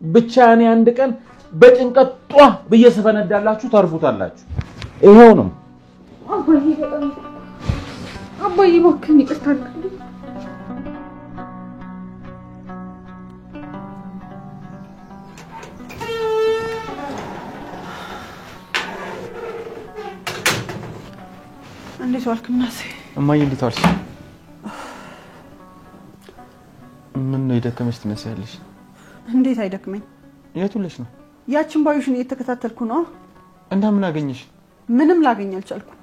ብቻ እኔ አንድ ቀን በጭንቀት ጧ በየሰፈነዳላችሁ ታርፉታላችሁ ይሄው ነው አባዬ ወከኝ ይቅርታል እንዴት ዋልክ እናቴ እማዬ እንዴት ዋልሽ ምን ነው ይደከመሽ ትመስያለሽ እንዴት አይደክመኝ የቱልሽ ነው ያችን ባዩሽን እየተከታተልኩ ነው እና ምን አገኘሽ ምንም ላገኝ አልቻልኩም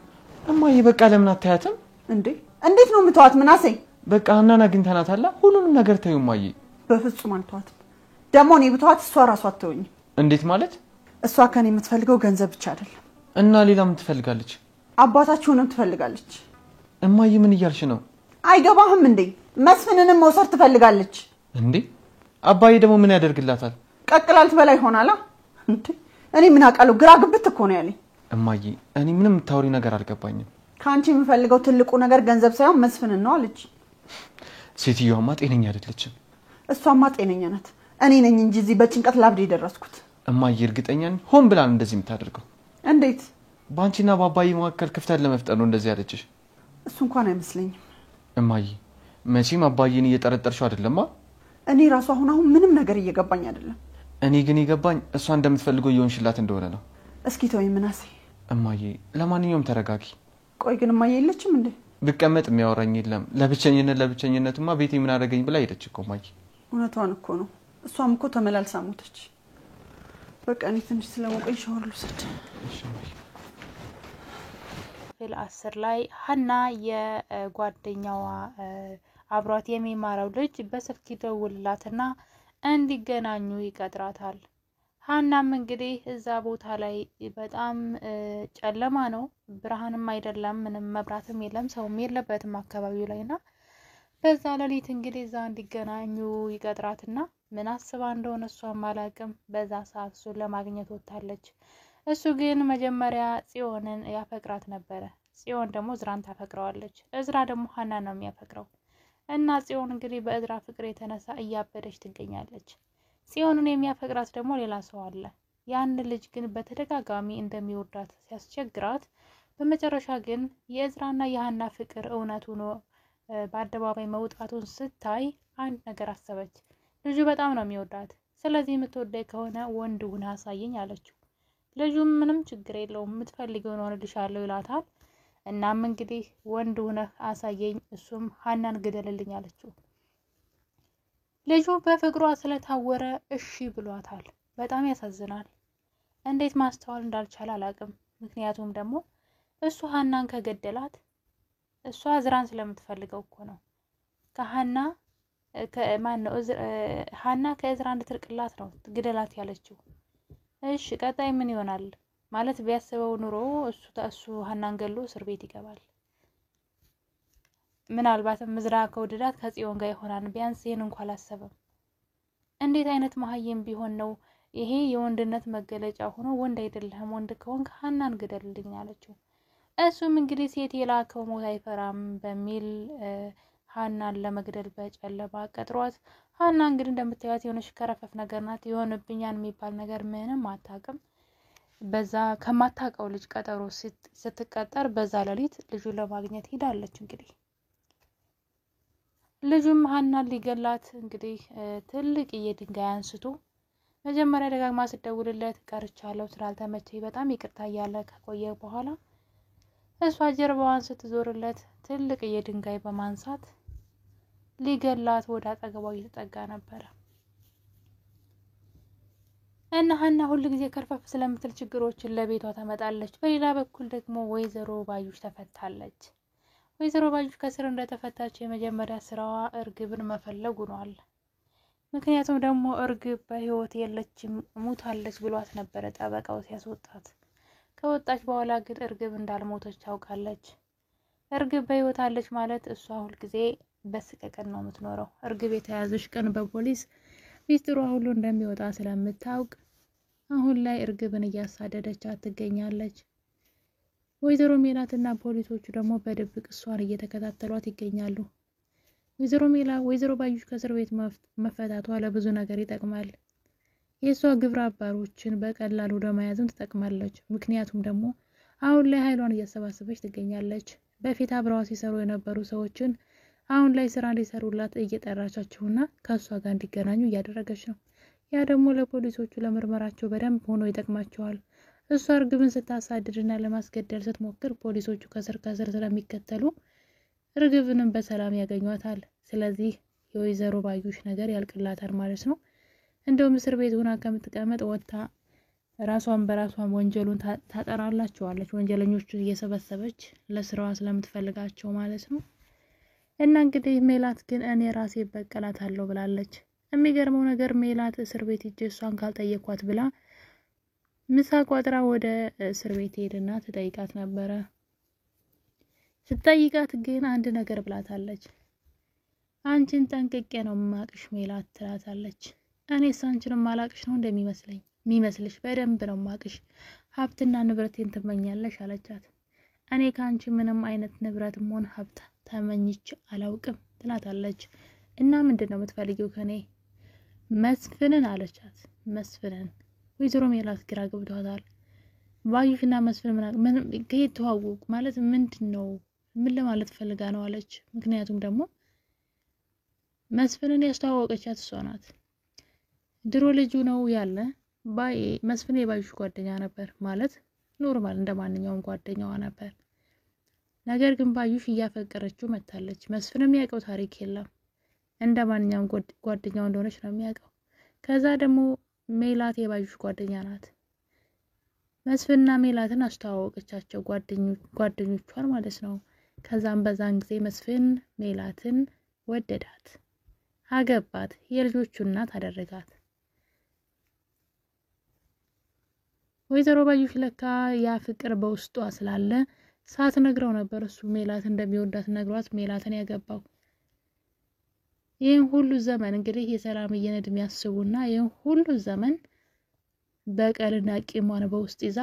እማዬ በቃ ለምን አታያትም እንዴት ነው የምትዋት ምናሴ በቃ ሀናን አግኝተናታል ሁሉንም ነገር ተይው እማዬ በፍጹም አልተዋትም ደሞ እኔ ብትዋት እሷ ራሷ አትተውኝ እንዴት ማለት እሷ ከኔ የምትፈልገው ገንዘብ ብቻ አይደለም እና ሌላ ምን ትፈልጋለች አባታችሁንም ትፈልጋለች እማዬ ምን እያልሽ ነው አይገባህም እንዴ መስፍንንም መውሰድ ትፈልጋለች እንዴ አባዬ ደግሞ ምን ያደርግላታል ቀቅላልት በላይ ሆናላ እንዴ እኔ ምን አቃለው ግራ ግብት እኮ ነው ያለኝ እማዬ እኔ ምንም ታውሪ ነገር አልገባኝም ካንቺ የምፈልገው ትልቁ ነገር ገንዘብ ሳይሆን መስፍን ነው አለች ሴትዮዋማ ጤነኛ አይደለችም እሷማ ጤነኛ ናት እኔ ነኝ እንጂ እዚህ በጭንቀት ላብድ የደረስኩት እማዬ እርግጠኛ ነኝ ሆን ብላ እንደዚህ የምታደርገው እንዴት ባንቺና ባባዬ መካከል ክፍተት ለመፍጠር ነው እንደዚህ ያለችሽ እሱ እንኳን አይመስለኝም እማዬ መቼም አባዬን እየጠረጠርሽው አይደለማ እኔ ራሱ አሁን ምንም ነገር እየገባኝ አይደለም እኔ ግን ይገባኝ እሷ እንደምትፈልገው ይሆንሽላት እንደሆነ ነው እስኪ ተወኝ ምናሴ እማዬ ለማንኛውም ተረጋጊ ቆይ ግን እማዬ የለችም እንዴ ብቀመጥ የሚያወራኝ የለም ለብቸኝነቱማ ቤቴ ምን አደረገኝ ብላ ሄደች እኮ እማዬ እውነቷን እኮ ነው እሷም እኮ ተመላልሳ ሞተች በቃ እኔ ትንሽ ስለሞቀኝ ሻወር ልውሰድ እሺ እማዬ ክፍል 10 ላይ ሀና የጓደኛዋ አብሯት የሚማረው ልጅ በስልክ ይደውልላትና እንዲገናኙ ይቀጥራታል ሀናም እንግዲህ እዛ ቦታ ላይ በጣም ጨለማ ነው ብርሃንም አይደለም ምንም መብራትም የለም ሰውም የለበትም አካባቢው ላይና በዛ ሌሊት እንግዲህ እዛ እንዲገናኙ ይቀጥራትና ምን አስባ እንደሆነ እሷም አላቅም በዛ ሰዓት እሱን ለማግኘት ወጣለች እሱ ግን መጀመሪያ ጽዮንን ያፈቅራት ነበር ጽዮን ደግሞ እዝራን ታፈቅረዋለች እዝራ ደግሞ ሀና ነው የሚያፈቅረው እና ጽዮን እንግዲህ በእዝራ ፍቅር የተነሳ እያበደች ትገኛለች ጽዮንን የሚያፈቅራት ደግሞ ሌላ ሰው አለ ያን ልጅ ግን በተደጋጋሚ እንደሚወዳት ሲያስቸግራት በመጨረሻ ግን የእዝራና የሀና ፍቅር እውነቱ ነው በአደባባይ መውጣቱን ስታይ አንድ ነገር አሰበች ልጁ በጣም ነው የሚወዳት ስለዚህ የምትወደው ከሆነ ወንድ ሆነ አሳየኝ አለችው ልጁም ምንም ችግር የለውም የምትፈልገው ነው ልጅሻለሁ ይላታል እናም እንግዲህ ወንድ ሆነ አሳየኝ እሱም ሀናን ግደልልኝ አለችው ልጁ በፍቅሯ ስለታወረ እሺ ብሏታል በጣም ያሳዝናል እንዴት ማስተዋል እንዳልቻለ አላቅም ምክንያቱም ደግሞ እሱ ሀናን ከገደላት እሷ እዝራን ስለምትፈልገው እኮ ነው ከሀና ሀና ከእዝራ እንድትርቅላት ነው ግደላት ያለችው እሺ ቀጣይ ምን ይሆናል ማለት ቢያስበው ኑሮ እሱ ሀናን ገሎ እስር ቤት ይገባል ምናልባትም እዝራ ከወደዳት ከጽዮን ጋር ይሆናል ቢያንስ ይሄን እንኳን አላሰበም እንዴት አይነት መሀየም ቢሆን ነው ይሄ የወንድነት መገለጫ ሆኖ ወንድ አይደለም ወንድ ከሆንክ ሀናን ግደልልኝ አለችው እሱም እንግዲህ ሴት የላከው ሞት አይፈራም በሚል ሀናን ለመግደል በጨለባ ቀጥሯት ሀና እንግዲህ እንደምታዩት የሆነች ከረፈፍ ነገር ናት የሆነብኛን የሚባል ነገር ምንም አታውቅም በዛ ከማታውቀው ልጅ ቀጠሮ ስትቀጠር በዛ ሌሊት ልጁን ለማግኘት ሄዳለች እንግዲህ ልጁም ሀናን ሊገላት እንግዲህ ትልቅ የድንጋይ አንስቶ መጀመሪያ ደጋግማ ስትደውልለት ቀርቻለሁ ስላልተመቸኝ በጣም ይቅርታ እያለ ከቆየ በኋላ እሷ ጀርባዋን ስትዞርለት ትልቅ የድንጋይ በማንሳት ሊገላት ወደ አጠገቧ እየተጠጋ ነበር እና ሀና ሁሉ ጊዜ ከርፈፍ ስለምትል ችግሮችን ለቤቷ ታመጣለች በሌላ በኩል ደግሞ ወይዘሮ ባዩሽ ተፈታለች ወይዘሮ ባዩሽ ከስር እንደተፈታች የመጀመሪያ ስራዋ እርግብን መፈለግ ሆኗል ምክንያቱም ደግሞ እርግብ በህይወት የለችም ሞታለች ብሏት ነበር ጠበቃው ሲያስወጣት ከወጣች በኋላ ግን እርግብ እንዳልሞተች ታውቃለች እርግብ በህይወት አለች ማለት እሷ ሁሉ ጊዜ በስቀቀን ነው የምትኖረው እርግብ የተያዘች ቀን በፖሊስ ሚስጥሯ ሁሉ እንደሚወጣ ስለምታውቅ አሁን ላይ እርግብን እያሳደደቻት ትገኛለች ወይዘሮ ሜላትና ፖሊሶቹ ደግሞ በድብቅ እሷን እየተከታተሏት ይገኛሉ ወይዘሮ ባዩሽ ከእስር ቤት መፈታቷ ለብዙ ነገር ይጠቅማል የሷ ግብረ አባሮችን በቀላሉ ለመያዝም ትጠቅማለች። ምክንያቱም ደግሞ አሁን ላይ ኃይሏን እያሰባሰበች ትገኛለች። በፊት አብረዋ ሲሰሩ የነበሩ ሰዎችን አሁን ላይ ስራ እንዲሰሩላት እየጠራቻቸውና ከሷ ጋር እንዲገናኙ እያደረገች ነው። ያ ደግሞ ለፖሊሶቹ ለምርመራቸው በደንብ ሆኖ ይጠቅማቸዋል። እሷ እርግብን ስታሳድድና ለማስገደል ስትሞክር ፖሊሶቹ ከስር ስለሚከተሉ እርግብንም በሰላም ያገኟታል። ስለዚህ የወይዘሮ ባዩሽ ነገር ያልቅላታል ማለት ነው። እንደውም እስር ቤት ሆና ከምትቀመጥ ወጥታ ራሷን በራሷን ወንጀሉን ታጠራላቸዋለች። ወንጀለኞቹ እየሰበሰበች ለስራዋ ስለምትፈልጋቸው ማለት ነው። እና እንግዲህ ሜላት ግን እኔ ራሴ በቀላታለሁ ብላለች። የሚገርመው ነገር ሜላት እስር ቤት ሂጅ እሷን ካልጠየኳት ብላ ምሳ ቋጥራ ወደ እስር ቤት ሄድና ትጠይቃት ነበረ። ስትጠይቃት ግን አንድ ነገር ብላታለች። አንቺን ጠንቅቄ ነው ማቅሽ ሜላት ትላታለች። እኔስ አንቺን ማላቅሽ ነው የሚመስልሽ? በደንብ ነው ማቅሽ። ሀብትና ንብረቴን ትመኛለሽ አለቻት። እኔ ካንቺ ምንም አይነት ንብረትም ሆነ ሀብት ተመኝቼ አላውቅም ትላታለች። እና ምንድነው የምትፈልጊው ከኔ? መስፍንን አለቻት። መስፍንን ወይዘሮ ሜላት ግራ ገብቷታል። ባዩሽና መስፍን ምን ከየት ተዋወቁ ማለት ምንድነው? ምን ለማለት ፈልጋ ነው አለች። ምክንያቱም ደግሞ መስፍንን ያስተዋወቀቻት እሷ ናት። ድሮ ልጁ ነው ያለ መስፍን የባዩሽ ጓደኛ ነበር ማለት ኖርማል እንደማንኛውም ጓደኛዋ ነበር። ነገር ግን ባዩሽ እያፈቀረችው መታለች። መስፍን የሚያውቀው ታሪክ የለም። እንደማንኛውም ጓደኛው እንደሆነች ነው የሚያውቀው። ከዛ ደግሞ ሜላት የባዩሽ ጓደኛ ናት። መስፍንና ሜላትን አስተዋወቀቻቸው ጓደኞቿን ማለት ነው። ከዛም በዛን ጊዜ መስፍን ሜላትን ወደዳት፣ አገባት፣ የልጆቹ እናት አደረጋት። ወይዘሮ ባዩሽ ለካ ያ ፍቅር በውስጧ ስላለ ሳትነግረው ነበር እሱ ሜላት እንደሚወዳት ነግሯት ሜላትን ያገባው። ይህን ሁሉ ዘመን እንግዲህ የሰላምዬን እድሜ ያስቡና ይህን ሁሉ ዘመን በቀልና ቂሟን በውስጥ ይዛ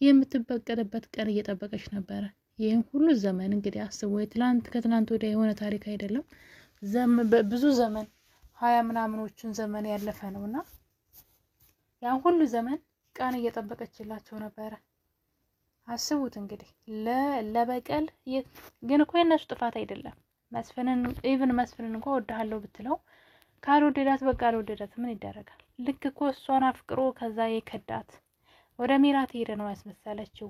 የምትበቀልበት ቀን እየጠበቀች ነበረ። ይህን ሁሉ ዘመን እንግዲህ አስቡ። ከትናንት ወዲያ የሆነ ታሪክ አይደለም። ብዙ ዘመን 20 ምናምኖችን ዘመን ያለፈ ነውና ያን ሁሉ ዘመን ቀን እየጠበቀችላቸው ነበረ። አስቡት እንግዲህ ለበቀል ግን እኮ የነሱ ጥፋት አይደለም። መስፍንን እንኳን ወድሃለሁ ብትለው ካልወደዳት በቃ አልወደዳት ምን ይደረጋል? ልክ እኮ እሷን አፍቅሮ ከዛ የከዳት ወደ ሜላት ሄደ ነው ያስመሰለችው።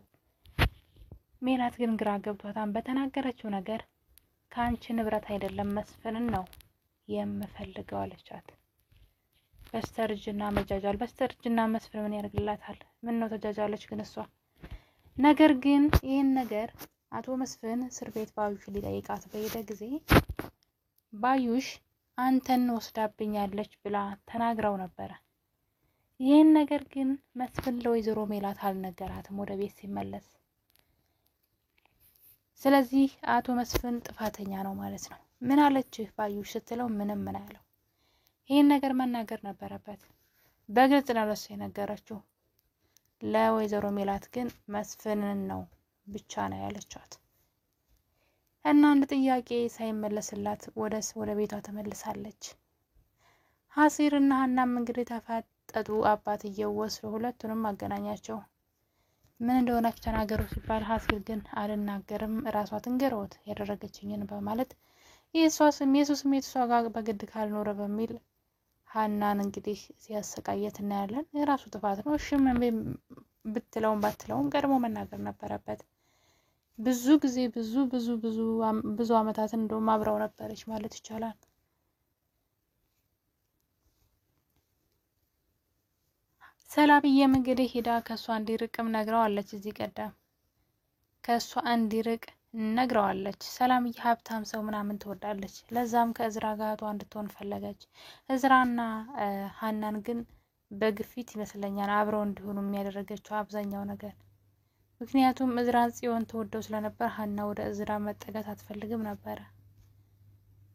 ሜላት ግን ግራ ገብቷታን በተናገረችው ነገር ካንቺ ንብረት አይደለም መስፍንን ነው የምፈልገው አለቻት። በስተርጅና መጃጃል በስተርጅና መስፍን ምን ያደርግላታል? ምን ነው ተጃጃለች ግን እሷ። ነገር ግን ይህን ነገር አቶ መስፍን እስር ቤት ባዩሽ ሊጠይቃት በሄደ ጊዜ ባዩሽ አንተን ወስዳብኛለች ብላ ተናግራው ነበረ። ይህን ነገር ግን መስፍን ለወይዘሮ ሜላት አልነገራትም ወደ ቤት ሲመለስ። ስለዚህ አቶ መስፍን ጥፋተኛ ነው ማለት ነው። ምን አለችህ ባዩሽ ስትለው ምንም ምን አለው። ይህን ነገር መናገር ነበረበት። በግልጽ ነው ለሱ የነገረችው። ለወይዘሮ ሜላት ግን መስፍንን ነው ብቻ ነው ያለቻት። እና አንድ ጥያቄ ሳይመለስላት ወደ ቤቷ ተመልሳለች። ሀሲርና ሀናም እንግዲህ ተፋጠጡ። አባትየው ወስዶ ሁለቱንም አገናኛቸው። ምን እንደሆነች ተናገሩ ሲባል ሀሲር ግን አልናገርም ራሷ ትንገረውት ያደረገችኝን በማለት የሱ ስሜት እሷ ጋር በግድ ካልኖረ በሚል ሀናን እንግዲህ ሲያሰቃየት እናያለን። የራሱ ጥፋት ነው። እሺ ምን ብትለውም ባትለውም ቀድሞ መናገር ነበረበት። ብዙ ጊዜ ብዙ አመታትን እንደውም አብረው ነበረች ማለት ይቻላል። ሰላምዬም እንግዲህ ሄዳ ከሷ እንዲርቅም ነግረዋለች። እዚህ ቀደም ከሷ እንዲርቅ ነግረዋለች። ሰላምዬ ሀብታም ሰው ምናምን ትወዳለች። ለዛም ከእዝራ ጋር እንድትሆን ፈለገች። እዝራና ሀናን ግን በግፊት ይመስለኛል አብረው እንዲሆኑ የሚያደርገችው አብዛኛው ነገር። ምክንያቱም እዝራን ጽዮን ተወደው ስለነበር ሀና ወደ እዝራ መጠጋት አትፈልግም ነበር።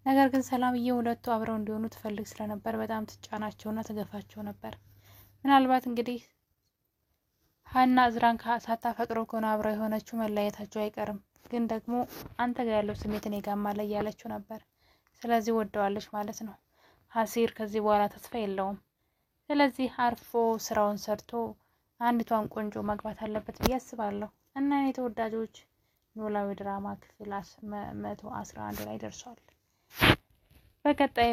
ነገር ግን ሰላምዬ ሁለቱ አብረው እንዲሆኑ ትፈልግ ስለነበር በጣም ትጫናቸውና ትገፋቸው ነበር። ምናልባት እንግዲህ ሀና እዝራን ሳታፈቅረው ከሆነ አብረው የሆነችው መለያየታቸው አይቀርም። ግን ደግሞ አንተ ጋር ያለው ስሜት እኔ ጋር ማለ ያለችው ነበር። ስለዚህ ወደዋለች ማለት ነው። ሀሲር ከዚህ በኋላ ተስፋ የለውም። ስለዚህ አርፎ ስራውን ሰርቶ አንዲቷን ቆንጆ ማግባት አለበት ብዬ አስባለሁ። እና የተወዳጆች ኖላዊ ድራማ ክፍል 111 ላይ ደርሷል። በቀጣይ